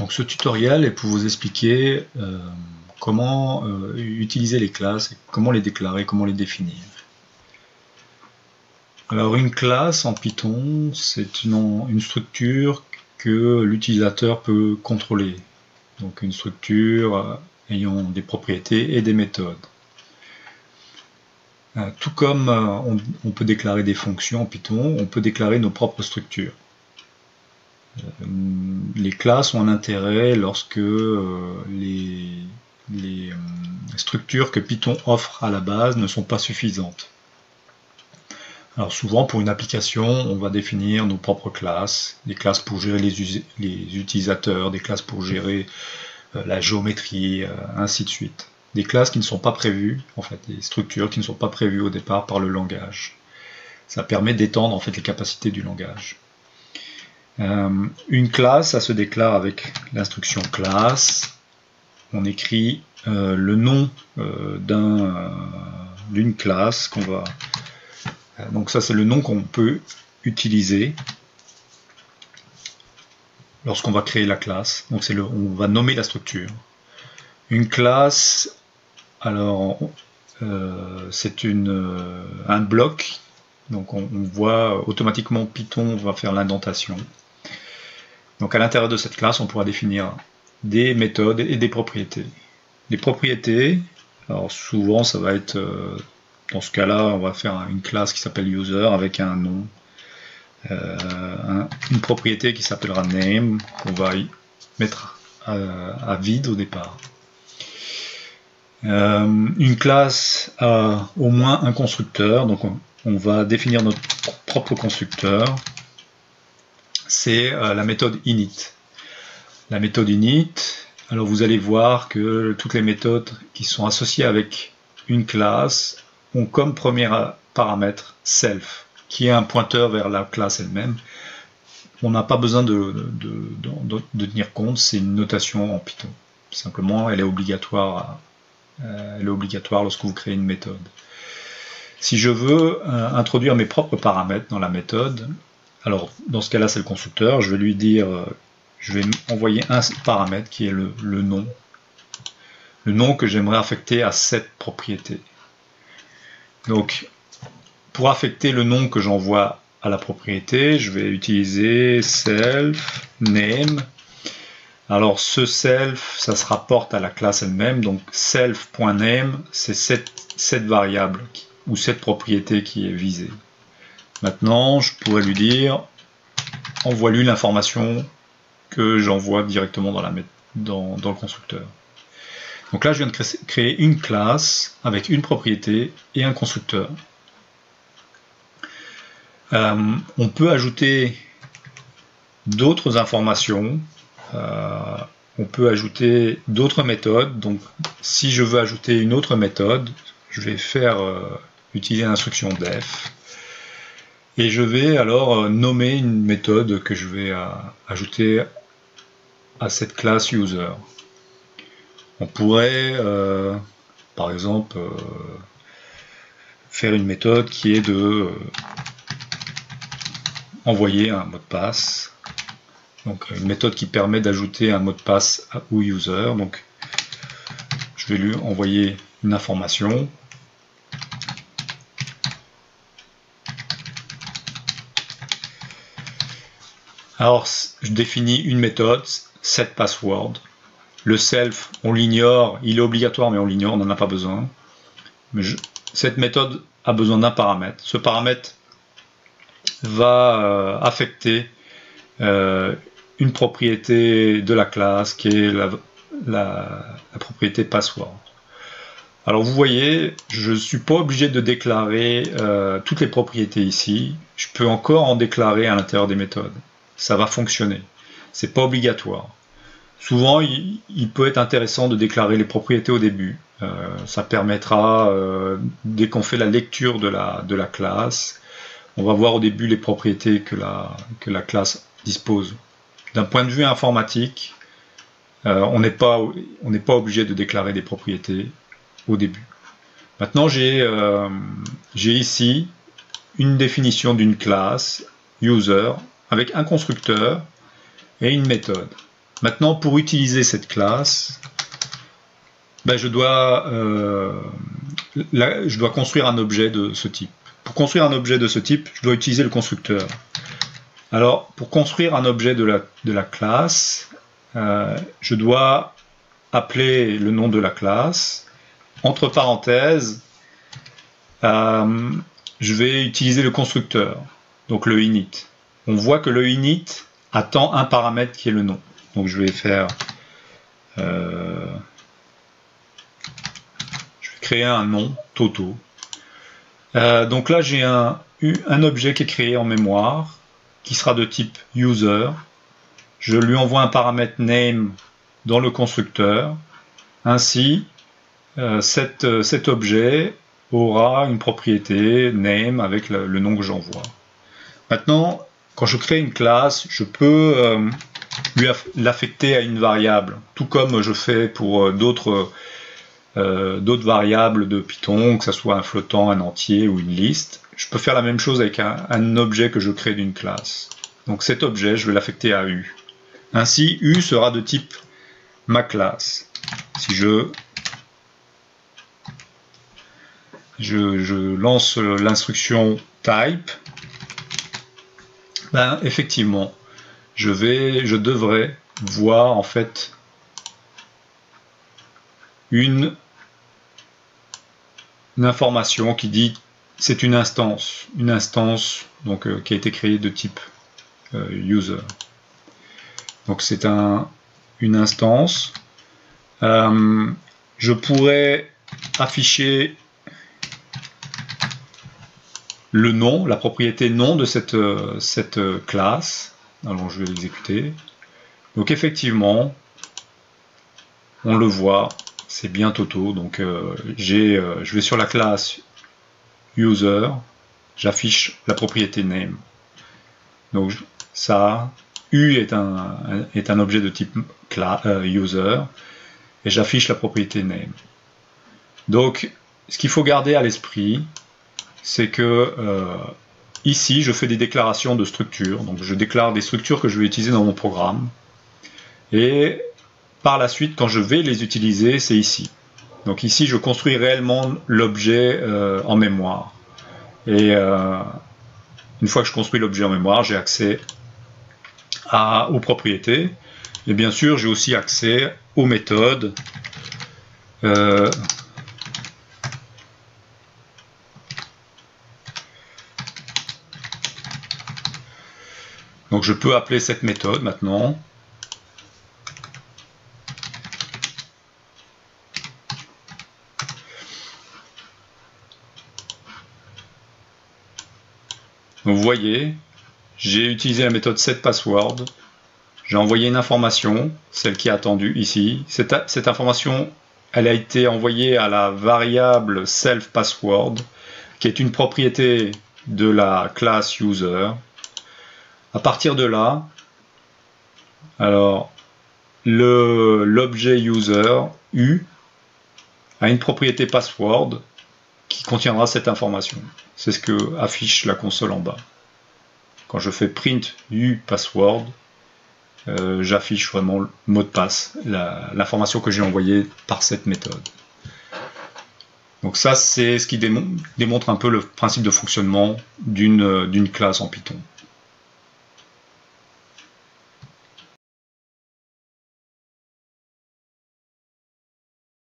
Donc ce tutoriel est pour vous expliquer comment utiliser les classes, comment les déclarer, comment les définir. Alors une classe en Python, c'est une structure que l'utilisateur peut contrôler. Donc une structure ayant des propriétés et des méthodes. Tout comme on peut déclarer des fonctions en Python, on peut déclarer nos propres structures. Les classes ont un intérêt lorsque les structures que Python offre à la base ne sont pas suffisantes. Alors souvent pour une application, on va définir nos propres classes, des classes pour gérer les utilisateurs, des classes pour gérer la géométrie, ainsi de suite. Des classes qui ne sont pas prévues, en fait, des structures qui ne sont pas prévues au départ par le langage. Ça permet d'étendre en fait les capacités du langage. Une classe, ça se déclare avec l'instruction classe. On écrit le nom d'une classe qu'on va. Donc ça c'est le nom qu'on peut utiliser lorsqu'on va créer la classe. Donc on va nommer la structure. Une classe, alors c'est un bloc. Donc on voit automatiquement Python va faire l'indentation. Donc à l'intérieur de cette classe, on pourra définir des méthodes et des propriétés. Les propriétés, alors souvent ça va être, dans ce cas-là, on va faire une classe qui s'appelle user avec un nom, une propriété qui s'appellera name, qu'on va y mettre à vide au départ. Une classe a au moins un constructeur, donc on va définir notre propre constructeur. C'est la méthode init. La méthode init, alors vous allez voir que toutes les méthodes qui sont associées avec une classe ont comme premier paramètre self, qui est un pointeur vers la classe elle-même. On n'a pas besoin de tenir compte, c'est une notation en Python. Simplement, elle est obligatoire lorsque vous créez une méthode. Si je veux introduire mes propres paramètres dans la méthode, alors dans ce cas-là c'est le constructeur, je vais lui dire, je vais envoyer un paramètre qui est le nom que j'aimerais affecter à cette propriété. Donc pour affecter le nom que j'envoie à la propriété, je vais utiliser self name. Alors ce self, ça se rapporte à la classe elle-même, donc self.name, c'est cette variable ou cette propriété qui est visée. Maintenant, je pourrais lui dire, envoie-lui l'information que j'envoie directement dans le constructeur. Donc là, je viens de créer une classe avec une propriété et un constructeur. On peut ajouter d'autres informations. On peut ajouter d'autres méthodes. Donc, si je veux ajouter une autre méthode, je vais utiliser l'instruction def. Et je vais alors nommer une méthode que je vais ajouter à cette classe user. On pourrait, par exemple, faire une méthode qui est de envoyer un mot de passe. Donc une méthode qui permet d'ajouter un mot de passe au user. Donc je vais lui envoyer une information. Alors je définis une méthode, setPassword. Le self, on l'ignore, il est obligatoire mais on l'ignore, on n'en a pas besoin. Mais cette méthode a besoin d'un paramètre. Ce paramètre va affecter une propriété de la classe qui est la propriété password. Alors vous voyez, je ne suis pas obligé de déclarer toutes les propriétés ici. Je peux encore en déclarer à l'intérieur des méthodes. Ça va fonctionner. C'est pas obligatoire. Souvent, il peut être intéressant de déclarer les propriétés au début. Ça permettra, dès qu'on fait la lecture de la classe, on va voir au début les propriétés que la classe dispose. D'un point de vue informatique, on n'est pas obligé de déclarer des propriétés au début. Maintenant, j'ai ici une définition d'une classe user avec un constructeur et une méthode. Maintenant, pour utiliser cette classe, ben, je dois construire un objet de ce type. Pour construire un objet de ce type, je dois utiliser le constructeur. Alors, pour construire un objet de la classe, je dois appeler le nom de la classe. Entre parenthèses, je vais utiliser le constructeur, donc le init. On voit que le init attend un paramètre qui est le nom. Donc je vais faire... je vais créer un nom, Toto. Donc là, j'ai un objet qui est créé en mémoire, qui sera de type user. Je lui envoie un paramètre name dans le constructeur. Ainsi, cet objet aura une propriété name avec le nom que j'envoie. Maintenant, quand je crée une classe, je peux lui l'affecter à une variable, tout comme je fais pour d'autres variables de Python, que ce soit un flottant, un entier ou une liste. Je peux faire la même chose avec un objet que je crée d'une classe. Donc cet objet, je vais l'affecter à U. Ainsi, U sera de type ma classe. Si je lance l'instruction type, ben effectivement, je devrais voir en fait une information qui dit c'est une instance donc qui a été créée de type user. Donc c'est une instance. Je pourrais afficher le nom, la propriété nom de cette classe. Alors je vais l'exécuter. Donc effectivement, on le voit, c'est bien Toto. Donc je vais sur la classe user, j'affiche la propriété name. Donc ça, U est un objet de type user, et j'affiche la propriété name. Donc ce qu'il faut garder à l'esprit, c'est que ici, je fais des déclarations de structures. Donc je déclare des structures que je vais utiliser dans mon programme. Et par la suite, quand je vais les utiliser, c'est ici. Donc ici, je construis réellement l'objet en mémoire. Et une fois que je construis l'objet en mémoire, j'ai accès aux propriétés. Et bien sûr, j'ai aussi accès aux méthodes. Donc je peux appeler cette méthode maintenant. Donc vous voyez, j'ai utilisé la méthode setPassword. J'ai envoyé une information, celle qui est attendue ici. Cette information, elle a été envoyée à la variable selfPassword, qui est une propriété de la classe user. À partir de là, alors l'objet user U a une propriété password qui contiendra cette information. C'est ce que affiche la console en bas. Quand je fais print U password, j'affiche vraiment le mot de passe, l'information que j'ai envoyée par cette méthode. Donc ça, c'est ce qui démontre un peu le principe de fonctionnement d'une classe en Python.